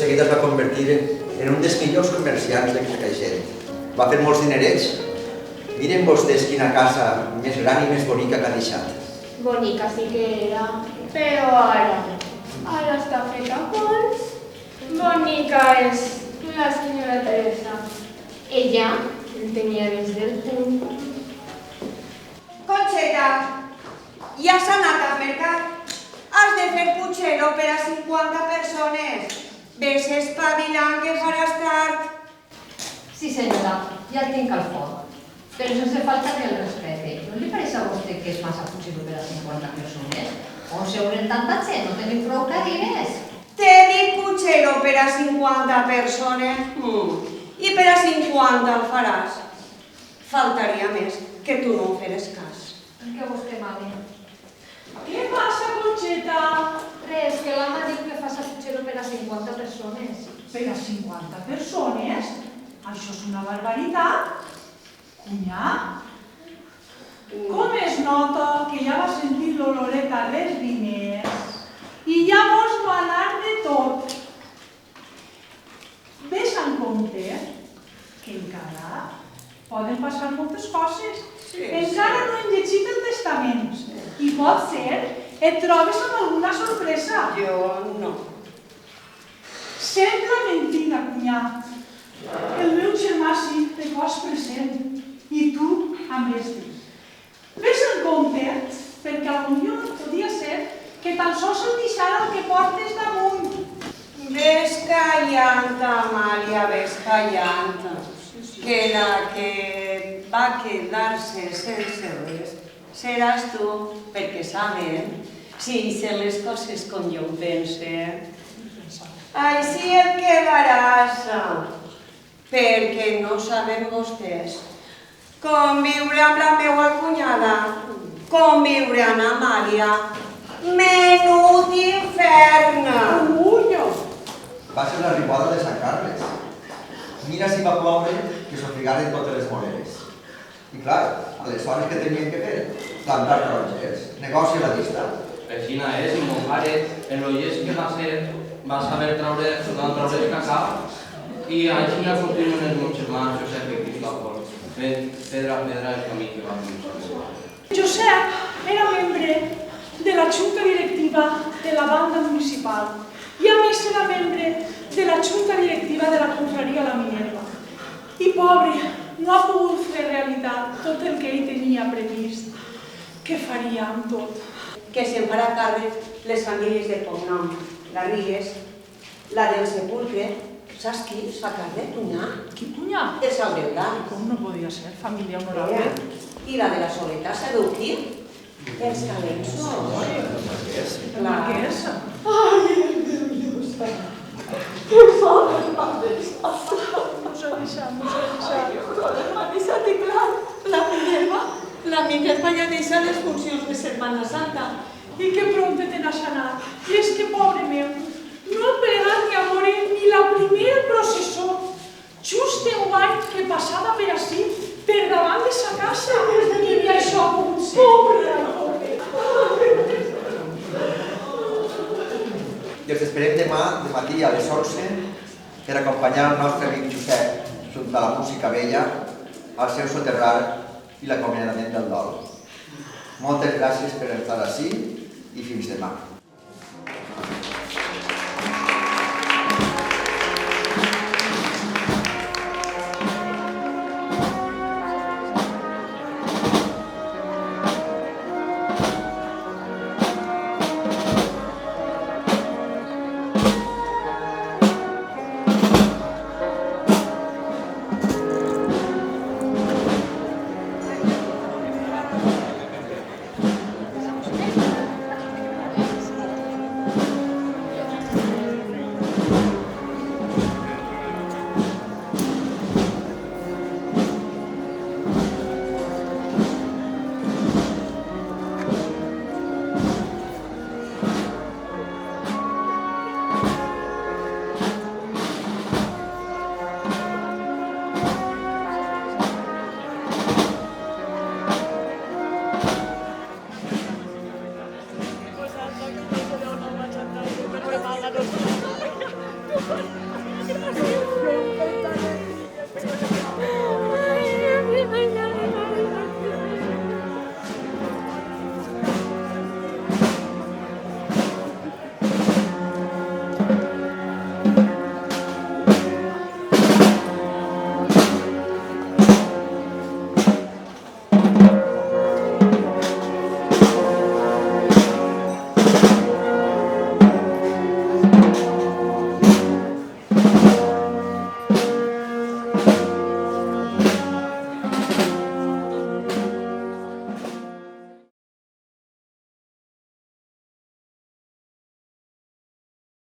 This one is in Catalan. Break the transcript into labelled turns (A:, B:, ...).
A: seguida es va convertir en un dels millors comerciants de Caixent. Va fer molts dinerets. Miren vostès quina casa més gran i més bonica que ha deixat.
B: Bonica sí que era, però ara està feta pols. Bonica és la senyora Teresa. Ella el tenia dins del puny.
C: Conxeta, ja s'ha anat al mercat. Has de fer putxero per a 50 persones. Ves espavilant que faràs tard.
D: Sí, senyora, ja el tinc al foc. Però sense falta que el respecte. No li pareix a vostè que és massa putxero per a 50 persones? On seuren tanta gent? No tenim prou cadires?
C: T'he dit putxero per a 50 persones. I per a 50 el faràs. Faltaria més que tu no em feres cas.
D: En què vostè mami?
E: Què passa, Conxeta?
D: Res, que l'ama diu que fa putxero per a 50 persones.
E: Per a 50 persones? Això és una barbaritat. Cunyà? Com es nota que ja va sentir l'oloreta dels diners i ja vols manar de tot? Ves en compte que encara poden passar moltes coses. Encara no hem llegit el testament i pot ser et trobes amb alguna sorpresa.
C: Jo no.
E: Sembla mentida, cunyà. El meu germà sí te cos present i tu amb este. Ves en compte perquè potser podia ser que tan sols el deixara el que portes damunt.
C: Ves callant, Amàlia, ves callant. Que la que va quedar-se sense res seràs tu, perquè saben, si deixen les coses com jo ho pense, així et quedaràs, perquè no saben vostès conviure amb la meua cunyada, conviure amb Amàlia, menut infern.
A: Va ser la riuada de Sant Carles. Mira si va ploure que s'ofegaren totes les monedes. I clar, aleshores què tenien que fer? Plantar taronges, negoci a la vista.
F: Així és, i mon pare, en l'oies que va saber treure el cacau, i així continuen els meus germans, Josep i Cristòfol, fent pedra a pedra el camí que va començar.
E: Josep era membre de la junta directiva de la banda municipal i a més era membre de la junta directiva de la confraria La Minerva. I pobre, no ha pogut fer realitat tot el que ell tenia previst. Què faria amb tot?
C: Que se'n farà càrrec les famílies de cognom, la Ries, la del Sepulcre, saps qui es fa càrrec, cunyà?
E: Qui, cunyà?
C: El Saureblà.
E: Com no podia ser? Família honorable.
C: I la de la Soleta, sabeu qui? Els Calenços.
E: La marquesa.
C: Per favor, m'ha deixat.
E: Nos ha deixat.
C: M'ha deixat, i clar, la Minerva ja deixa les funcions de Setmana Santa.
E: I que prompte te n'has anat. I és que, pobre meu, no ha plegat ni a veure ni la primera processó. Just enguany que passava per ací, per davant de sa casa. I això ha pogut ser. Pobre.
A: I els esperem demà, de matí a les 11, per acompanyar el nostre amic Josep, sota la música vella, al seu soterrar i l'acomiadament del dol. Moltes gràcies per estar ací i fins demà.
G: Thank you.